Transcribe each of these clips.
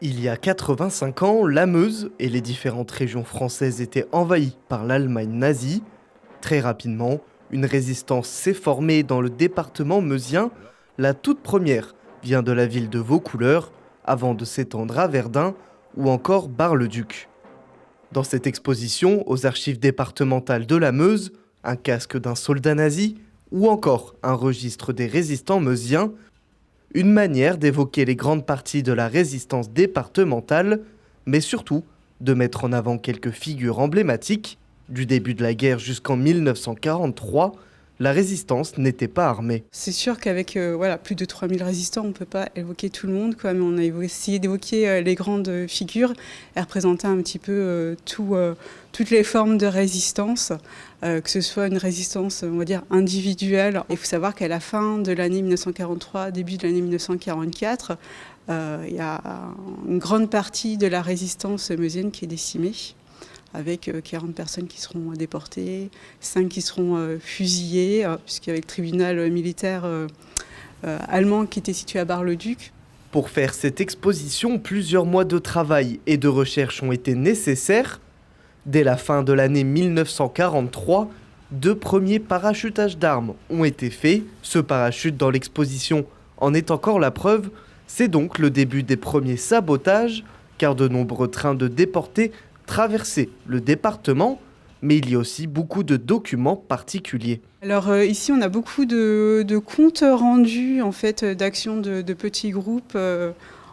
Il y a 85 ans, la Meuse et les différentes régions françaises étaient envahies par l'Allemagne nazie. Très rapidement, une résistance s'est formée dans le département meusien. La toute première vient de la ville de Vaucouleurs, avant de s'étendre à Verdun ou encore Bar-le-Duc. Dans cette exposition, aux archives départementales de la Meuse, un casque d'un soldat nazi ou encore un registre des résistants meusiens, une manière d'évoquer les grandes parties de la résistance départementale, mais surtout de mettre en avant quelques figures emblématiques. Du début de la guerre jusqu'en 1943, la résistance n'était pas armée. C'est sûr qu'avec plus de 3000 résistants, on ne peut pas évoquer tout le monde, mais on a essayé d'évoquer les grandes figures et représenter un petit peu toutes les formes de résistance, que ce soit une résistance, on va dire, individuelle. Il faut savoir qu'à la fin de l'année 1943, début de l'année 1944, il y a une grande partie de la résistance meusienne qui est décimée, avec 40 personnes qui seront déportées, 5 qui seront fusillées, puisqu'il y avait le tribunal militaire allemand qui était situé à Bar-le-Duc. Pour faire cette exposition, plusieurs mois de travail et de recherche ont été nécessaires. Dès la fin de l'année 1943, 2 premiers parachutages d'armes ont été faits. Ce parachute dans l'exposition en est encore la preuve. C'est donc le début des premiers sabotages, car de nombreux trains de déportés traverser le département, mais il y a aussi beaucoup de documents particuliers. Alors ici, on a beaucoup de comptes rendus en fait, d'actions de petits groupes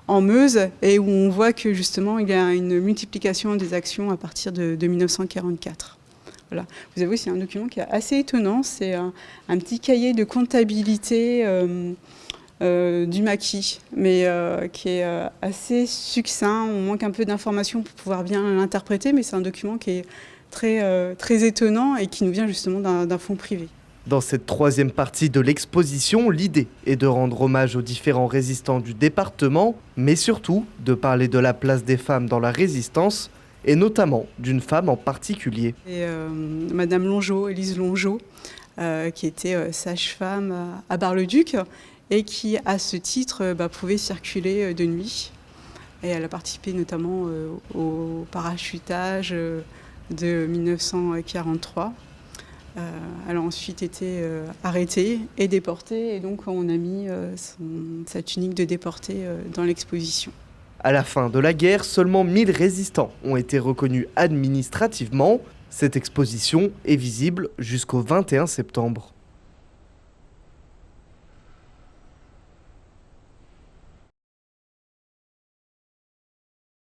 en Meuse, et où on voit que justement il y a une multiplication des actions à partir de 1944. Voilà. Vous avez aussi un document qui est assez étonnant, c'est un petit cahier de comptabilité du maquis, mais qui est assez succinct. On manque un peu d'informations pour pouvoir bien l'interpréter, mais c'est un document qui est très étonnant et qui nous vient justement d'un fonds privé. Dans cette troisième partie de l'exposition, l'idée est de rendre hommage aux différents résistants du département, mais surtout de parler de la place des femmes dans la résistance, et notamment d'une femme en particulier. Et Madame Longeau, Élise Longeau, qui était sage-femme à Bar-le-Duc, et qui, à ce titre, pouvait circuler de nuit. Et elle a participé notamment au parachutage de 1943. Elle a ensuite été arrêtée et déportée, et donc on a mis sa tunique de déportée dans l'exposition. À la fin de la guerre, seulement 1000 résistants ont été reconnus administrativement. Cette exposition est visible jusqu'au 21 septembre.